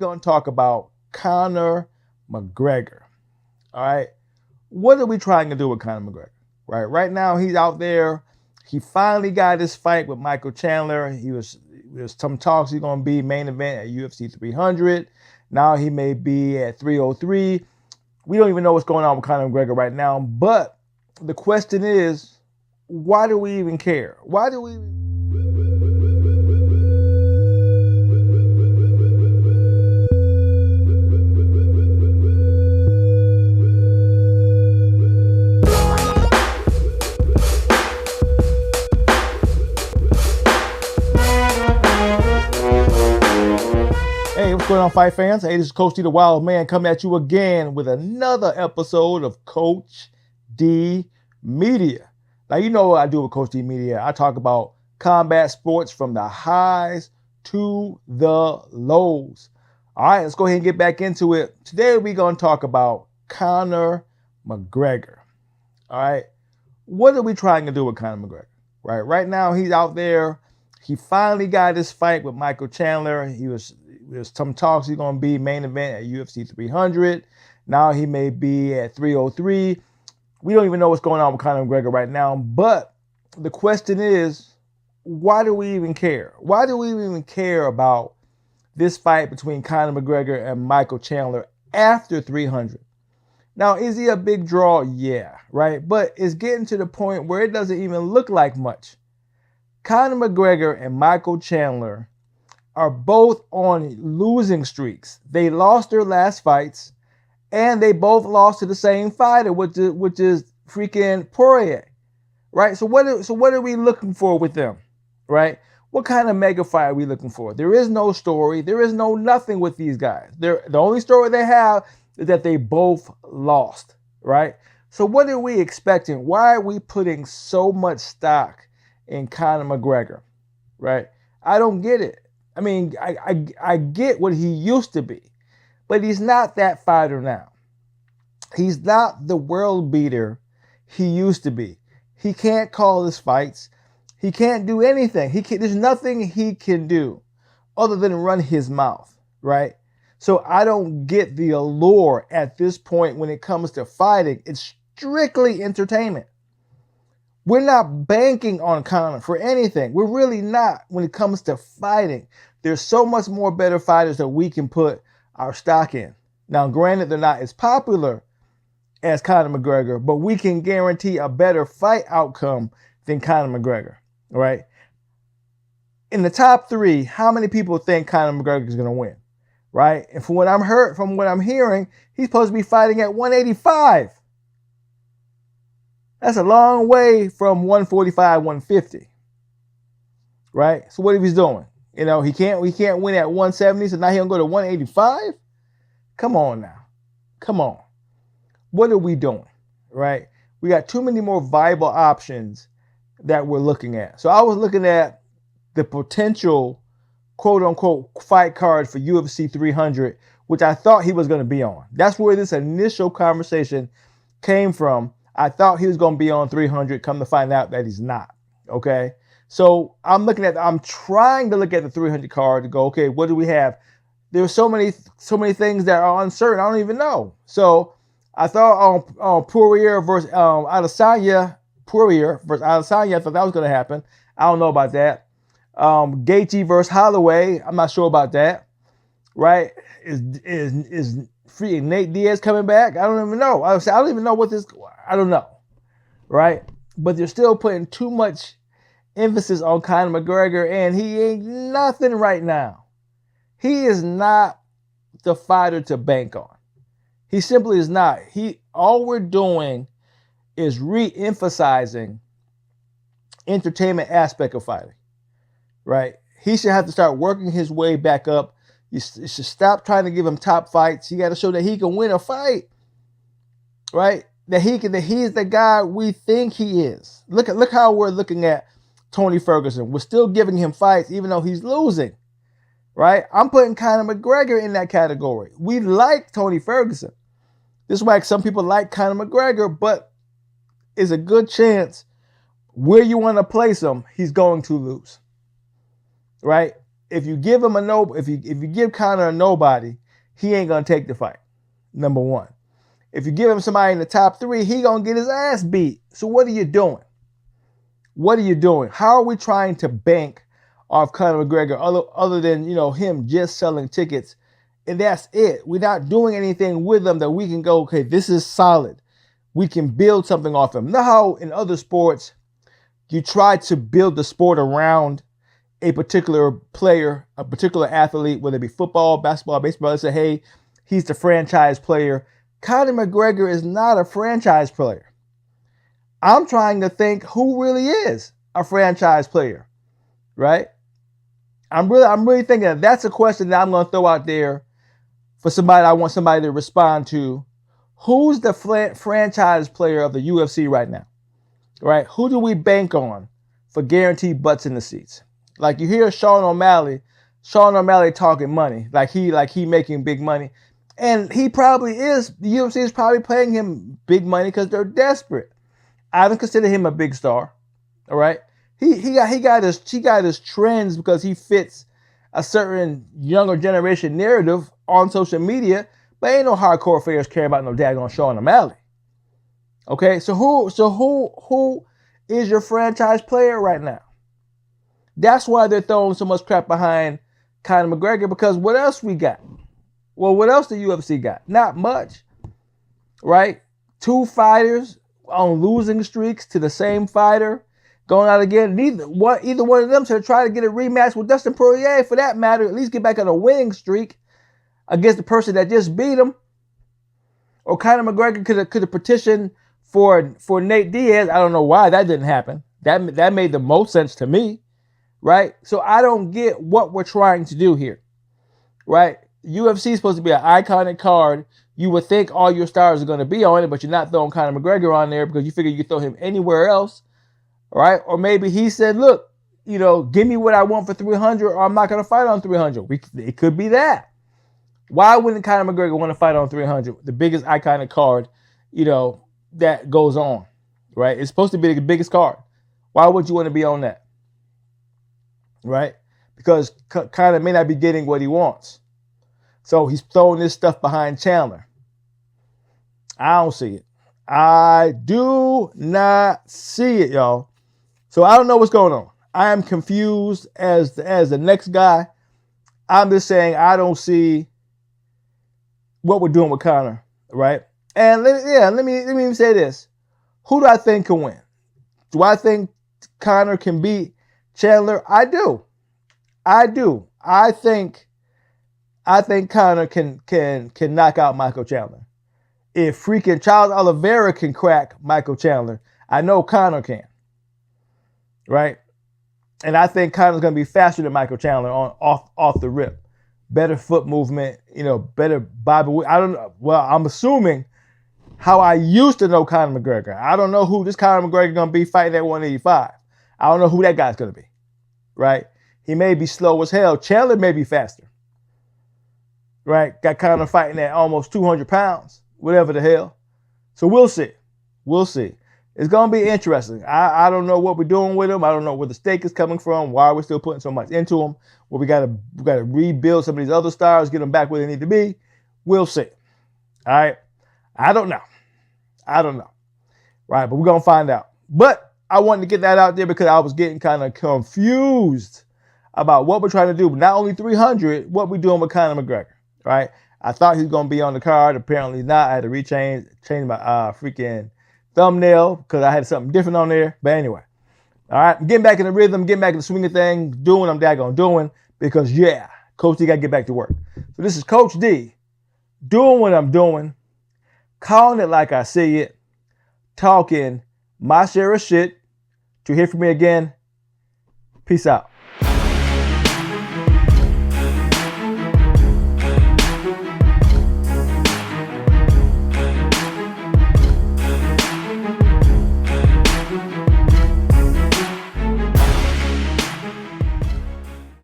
Going to talk about Conor McGregor. All right. What are we trying to do with Conor McGregor? Right now, he's out there. He finally got his fight with Michael Chandler. There's some talks he's going to be main event at UFC 300. Now he may be at 303. We don't even know what's going on with Conor McGregor right now. But the question is, why do we even care? Why do we? Hey, what's going on, fight fans? Hey, this is Coach D, the Wild Man, coming at you again with another episode of Coach D Media. Now, you know what I do with Coach D Media. I talk about combat sports from the highs to the lows. All right, let's go ahead and get back into it. Today, we're going to talk about Conor McGregor. All right, what are we trying to do with Conor McGregor? Right now, he's out there. He finally got his fight with Michael Chandler. There's some talks he's going to be main event at UFC 300. Now he may be at 303. We don't even know what's going on with Conor McGregor right now. But the question is, why do we even care? Why do we even care about this fight between Conor McGregor and Michael Chandler after 300? Now, is he a big draw? Yeah, right? But it's getting to the point where it doesn't even look like much. Conor McGregor and Michael Chandler are both on losing streaks. They lost their last fights, and they both lost to the same fighter, which is freaking Poirier, right? So what are we looking for with them, right? What kind of mega fight are we looking for? There is no story. There is no nothing with these guys. The only story they have is that they both lost, right? So what are we expecting? Why are we putting so much stock in Conor McGregor, right? I don't get it. I mean, I get what he used to be, but he's not that fighter now. He's not the world beater he used to be. He can't call his fights. He can't do anything. There's nothing he can do other than run his mouth, right? So I don't get the allure at this point when it comes to fighting. It's strictly entertainment. We're not banking on Conor for anything. We're really not when it comes to fighting. There's so much more better fighters that we can put our stock in. Now, granted, they're not as popular as Conor McGregor, but we can guarantee a better fight outcome than Conor McGregor, right? In the top three, how many people think Conor McGregor is going to win, right? And from what I'm hearing, he's supposed to be fighting at 185. That's a long way from 145, 150, right? So what if he's doing? You know, he can't win at 170, so now he'll go to 185? Come on now. Come on. What are we doing, right? We got too many more viable options that we're looking at. So I was looking at the potential quote-unquote fight card for UFC 300, which I thought he was going to be on. That's where this initial conversation came from. I thought he was going to be on 300, come to find out that he's not, okay? So I'm trying to look at the 300 card to go, okay, what do we have? There's so many things that are uncertain. I don't even know. So I thought on Poirier versus Adesanya, I thought that was going to happen. I don't know about that. Gaethje versus Holloway, I'm not sure about that, right? Is freaking Nate Diaz coming back? I don't even know. I don't even know I don't know, right? But they're still putting too much emphasis on Conor McGregor, and he ain't nothing right now. He is not the fighter to bank on. He simply is not. All we're doing is re-emphasizing entertainment aspect of fighting, right? He should have to start working his way back up. You should stop trying to give him top fights. He got to show that he can win a fight, right? That he's the guy we think he is. Look how we're looking at Tony Ferguson. We're still giving him fights even though he's losing, right? I'm putting Conor McGregor in that category. We like Tony Ferguson. This is why some people like Conor McGregor, but it's a good chance where you want to place him, he's going to lose, right? if you give him if you give Conor a nobody, he ain't gonna take the fight. Number one. If you give him somebody in the top 3, he gonna get his ass beat. So what are you doing? What are you doing? How are we trying to bank off Conor McGregor other than, him just selling tickets? And that's it. We're not doing anything with him that we can go, okay, this is solid. We can build something off him. Now how in other sports, you try to build the sport around a particular player, a particular athlete, whether it be football, basketball, baseball. They say, hey, he's the franchise player. Conor McGregor is not a franchise player. I'm trying to think who really is a franchise player, right? I'm really thinking that's a question that I'm going to throw out there for somebody I want somebody to respond to. Who's the franchise player of the UFC right now, right? Who do we bank on for guaranteed butts in the seats? Like you hear Sean O'Malley talking money, like he making big money. And he probably is. The UFC is probably paying him big money because they're desperate. I don't consider him a big star. All right. He got his trends because he fits a certain younger generation narrative on social media, but ain't no hardcore fans care about no daggone Sean O'Malley. Okay, so who is your franchise player right now? That's why they're throwing so much crap behind Conor McGregor, because what else we got? Well, what else the UFC got? Not much, right? 2 fighters on losing streaks to the same fighter going out again. Either one of them should try to get a rematch with Dustin Poirier, for that matter. At least get back on a winning streak against the person that just beat him. Or Conor McGregor could have petitioned for Nate Diaz. I don't know why that didn't happen. That made the most sense to me, right? So I don't get what we're trying to do here, right? UFC is supposed to be an iconic card. You would think all your stars are going to be on it, but you're not throwing Conor McGregor on there because you figure you could throw him anywhere else, right? Or maybe he said, look, give me what I want for 300 or I'm not going to fight on 300. It could be that. Why wouldn't Conor McGregor want to fight on 300? The biggest iconic card, that goes on, right? It's supposed to be the biggest card. Why would you want to be on that, right? Because Conor may not be getting what he wants. So he's throwing this stuff behind Chandler. I don't see it. I do not see it, y'all. So I don't know what's going on. I am confused as the next guy. I'm just saying I don't see what we're doing with Conor, right? And let me even say this. Who do I think can win? Do I think Conor can beat Chandler? I do. I think Conor can knock out Michael Chandler. If freaking Charles Oliveira can crack Michael Chandler, I know Conor can. Right? And I think Conor's going to be faster than Michael Chandler off the rip. Better foot movement, better body. I don't know. Well, I'm assuming how I used to know Conor McGregor. I don't know who this Conor McGregor going to be fighting at 185. I don't know who that guy's going to be. Right? He may be slow as hell. Chandler may be faster. Right? Got Conor fighting at almost 200 pounds. Whatever the hell. So we'll see. We'll see. It's going to be interesting. I don't know what we're doing with him. I don't know where the stake is coming from. Why we're still putting so much into him. Well, we got to rebuild some of these other stars, get them back where they need to be. We'll see. All right. I don't know. Right. But we're going to find out. But I wanted to get that out there because I was getting kind of confused about what we're trying to do. Not only 300, what we're doing with Conor McGregor. Right. I thought he was going to be on the card. Apparently not. I had to change my freaking thumbnail because I had something different on there. But anyway. All right. I'm getting back in the rhythm, getting back in the swing of things, doing what I'm daggone doing because, Coach D got to get back to work. So this is Coach D doing what I'm doing, calling it like I see it, talking my share of shit. To hear from me again, peace out.